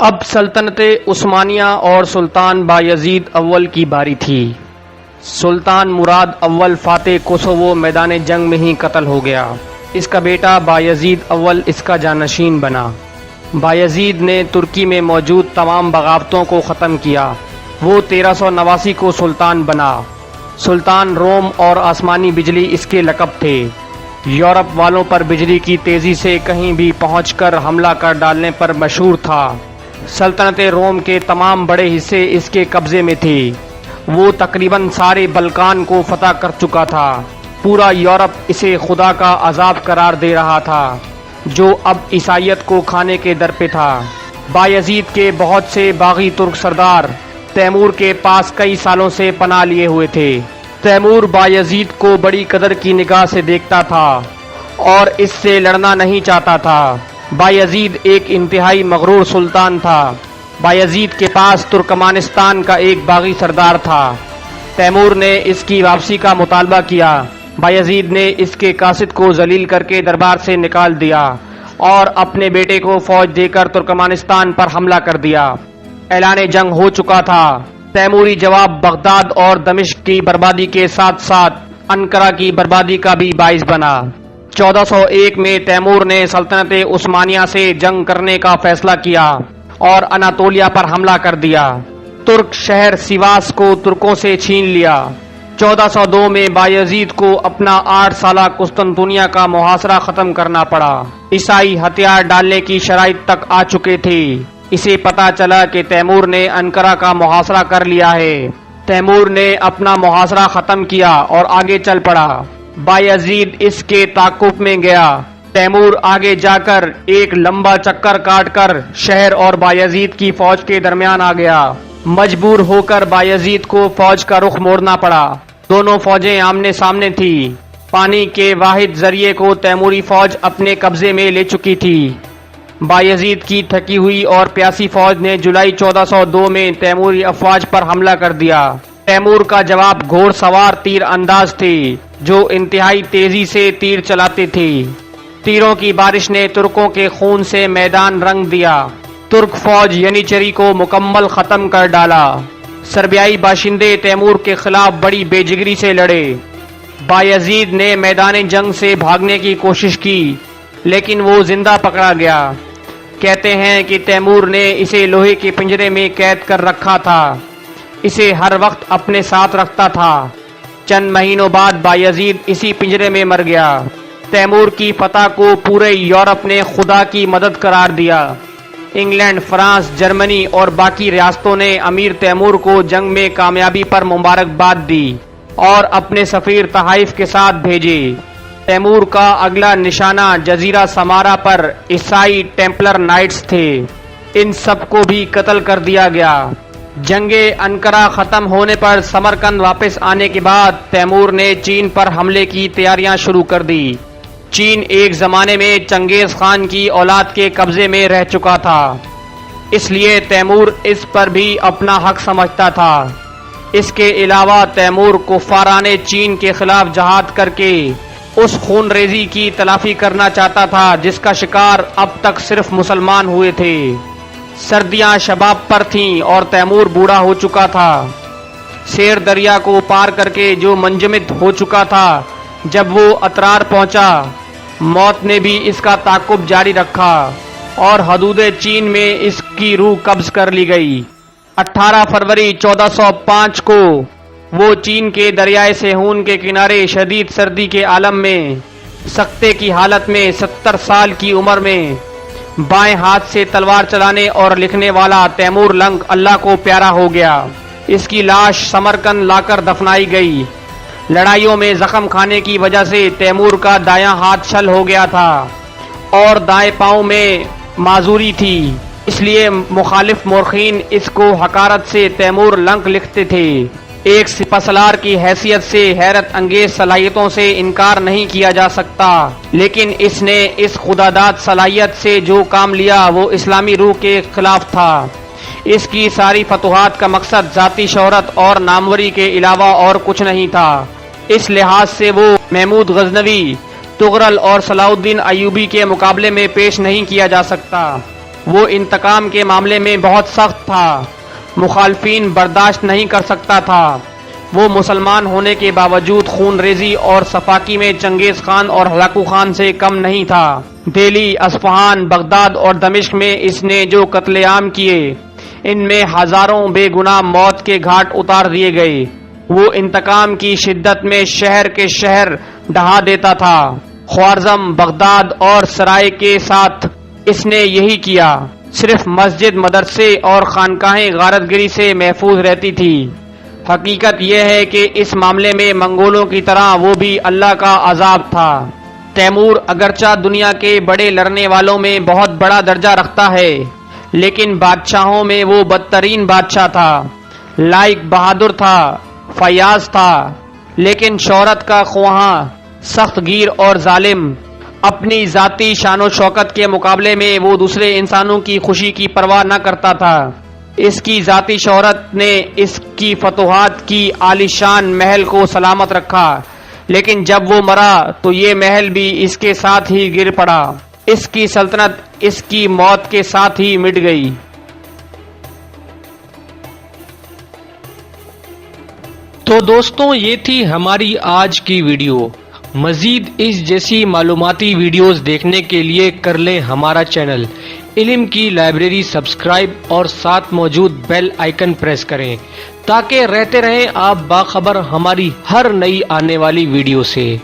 اب سلطنت عثمانیہ اور سلطان بایزید اول کی باری تھی۔ سلطان مراد اول فاتح کوسوو میدان جنگ میں ہی قتل ہو گیا۔ اس کا بیٹا بایزید اول اس کا جانشین بنا۔ بایزید نے ترکی میں موجود تمام بغاوتوں کو ختم کیا۔ وہ 1389 کو سلطان بنا۔ سلطان روم اور آسمانی بجلی اس کے لقب تھے۔ یورپ والوں پر بجلی کی تیزی سے کہیں بھی پہنچ کر حملہ کر ڈالنے پر مشہور تھا۔ سلطنت روم کے تمام بڑے حصے اس کے قبضے میں تھے۔ وہ تقریباً سارے بلقان کو فتح کر چکا تھا۔ پورا یورپ اسے خدا کا عذاب قرار دے رہا تھا، جو اب عیسائیت کو کھانے کے در پہ تھا۔ بایزید کے بہت سے باغی ترک سردار تیمور کے پاس کئی سالوں سے پناہ لیے ہوئے تھے۔ تیمور بایزید کو بڑی قدر کی نگاہ سے دیکھتا تھا اور اس سے لڑنا نہیں چاہتا تھا۔ بایزید ایک انتہائی مغرور سلطان تھا۔ بایزید کے پاس ترکمانستان کا ایک باغی سردار تھا۔ تیمور نے اس کی واپسی کا مطالبہ کیا۔ بایزید نے اس کے قاصد کو ذلیل کر کے دربار سے نکال دیا اور اپنے بیٹے کو فوج دے کر ترکمانستان پر حملہ کر دیا۔ اعلان جنگ ہو چکا تھا۔ تیموری جواب بغداد اور دمشق کی بربادی کے ساتھ ساتھ انقرہ کی بربادی کا بھی باعث بنا۔ 1401 میں تیمور نے سلطنت عثمانیہ سے جنگ کرنے کا فیصلہ کیا اور اناطولیہ پر حملہ کر دیا۔ ترک شہر سیواس کو ترکوں سے چھین لیا۔ 1402 میں بایزید کو اپنا 8 سالہ قسطنطنیہ کا محاصرہ ختم کرنا پڑا۔ عیسائی ہتھیار ڈالنے کی شرائط تک آ چکے تھے۔ اسے پتا چلا کہ تیمور نے انقرہ کا محاصرہ کر لیا ہے۔ تیمور نے اپنا محاصرہ ختم کیا اور آگے چل پڑا۔ بایزید اس کے تعاقب میں گیا۔ تیمور آگے جا کر ایک لمبا چکر کاٹ کر شہر اور بایزید کی فوج کے درمیان آ گیا۔ مجبور ہو کر بایزید کو فوج کا رخ موڑنا پڑا۔ دونوں فوجیں آمنے سامنے تھی۔ پانی کے واحد ذریعے کو تیموری فوج اپنے قبضے میں لے چکی تھی۔ بایزید کی تھکی ہوئی اور پیاسی فوج نے جولائی 1402 میں تیموری افواج پر حملہ کر دیا۔ تیمور کا جواب گھوڑ سوار تیر انداز تھے، جو انتہائی تیزی سے تیر چلاتے تھے۔ تیروں کی بارش نے ترکوں کے خون سے میدان رنگ دیا۔ ترک فوج ینیچری کو مکمل ختم کر ڈالا۔ سربیائی باشندے تیمور کے خلاف بڑی بے جگری سے لڑے۔ بایزید نے میدان جنگ سے بھاگنے کی کوشش کی، لیکن وہ زندہ پکڑا گیا۔ کہتے ہیں کہ تیمور نے اسے لوہے کے پنجرے میں قید کر رکھا تھا۔ اسے ہر وقت اپنے ساتھ رکھتا تھا۔ چند مہینوں بعد بایزید اسی پنجرے میں مر گیا۔ تیمور کی فتح کو پورے یورپ نے خدا کی مدد قرار دیا۔ انگلینڈ، فرانس، جرمنی اور باقی ریاستوں نے امیر تیمور کو جنگ میں کامیابی پر مبارکباد دی اور اپنے سفیر تحائف کے ساتھ بھیجے۔ تیمور کا اگلا نشانہ جزیرہ سمارا پر عیسائی ٹیمپلر نائٹس تھے۔ ان سب کو بھی قتل کر دیا گیا۔ جنگ انقرہ ختم ہونے پر سمرقند واپس آنے کے بعد تیمور نے چین پر حملے کی تیاریاں شروع کر دی۔ چین ایک زمانے میں چنگیز خان کی اولاد کے قبضے میں رہ چکا تھا، اس لیے تیمور اس پر بھی اپنا حق سمجھتا تھا۔ اس کے علاوہ تیمور کفاران چین کے خلاف جہاد کر کے اس خون ریزی کی تلافی کرنا چاہتا تھا جس کا شکار اب تک صرف مسلمان ہوئے تھے۔ سردیاں شباب پر تھیں اور تیمور بوڑھا ہو چکا تھا۔ سیر دریا کو پار کر کے جو منجمد ہو چکا تھا، جب وہ اترار پہنچا، موت نے بھی اس کا تعاقب جاری رکھا اور حدود چین میں اس کی روح قبض کر لی گئی۔ 18 فروری 1405 کو وہ چین کے دریائے سیہون کے کنارے شدید سردی کے عالم میں سکتے کی حالت میں 70 سال کی عمر میں بائیں ہاتھ سے تلوار چلانے اور لکھنے والا تیمور لنگ اللہ کو پیارا ہو گیا۔ اس کی لاش سمرقند لا کر دفنائی گئی۔ لڑائیوں میں زخم کھانے کی وجہ سے تیمور کا دایاں ہاتھ چھل ہو گیا تھا اور دائیں پاؤں میں معذوری تھی، اس لیے مخالف مورخین اس کو حقارت سے تیمور لنگ لکھتے تھے۔ ایک سپہ سالار کی حیثیت سے حیرت انگیز صلاحیتوں سے انکار نہیں کیا جا سکتا، لیکن اس نے اس خداداد صلاحیت سے جو کام لیا وہ اسلامی روح کے خلاف تھا۔ اس کی ساری فتوحات کا مقصد ذاتی شہرت اور ناموری کے علاوہ اور کچھ نہیں تھا۔ اس لحاظ سے وہ محمود غزنوی، تغرل اور صلاح الدین ایوبی کے مقابلے میں پیش نہیں کیا جا سکتا۔ وہ انتقام کے معاملے میں بہت سخت تھا، مخالفین برداشت نہیں کر سکتا تھا۔ وہ مسلمان ہونے کے باوجود خون ریزی اور صفاقی میں چنگیز خان اور ہلاکو خان سے کم نہیں تھا۔ دہلی، اصفہان، بغداد اور دمشق میں اس نے جو قتل عام کیے، ان میں ہزاروں بے گناہ موت کے گھاٹ اتار دیے گئے۔ وہ انتقام کی شدت میں شہر کے شہر ڈھا دیتا تھا۔ خوارزم، بغداد اور سرائے کے ساتھ اس نے یہی کیا۔ صرف مسجد، مدرسے اور خانقاہیں غارت گری سے محفوظ رہتی تھی۔ حقیقت یہ ہے کہ اس معاملے میں منگولوں کی طرح وہ بھی اللہ کا عذاب تھا۔ تیمور اگرچہ دنیا کے بڑے لڑنے والوں میں بہت بڑا درجہ رکھتا ہے، لیکن بادشاہوں میں وہ بدترین بادشاہ تھا۔ لائق بہادر تھا، فیاض تھا، لیکن شہرت کا خواہاں، سخت گیر اور ظالم۔ اپنی ذاتی شان و شوکت کے مقابلے میں وہ دوسرے انسانوں کی خوشی کی پرواہ نہ کرتا تھا۔ اس کی ذاتی شہرت نے اس کی فتوحات کی عالی شان محل کو سلامت رکھا، لیکن جب وہ مرا تو یہ محل بھی اس کے ساتھ ہی گر پڑا۔ اس کی سلطنت اس کی موت کے ساتھ ہی مٹ گئی۔ تو دوستوں، یہ تھی ہماری آج کی ویڈیو۔ مزید اس جیسی معلوماتی ویڈیوز دیکھنے کے لیے کر لیں ہمارا چینل علم کی لائبریری سبسکرائب اور ساتھ موجود بیل آئیکن پریس کریں تاکہ رہتے رہیں آپ باخبر ہماری ہر نئی آنے والی ویڈیو سے۔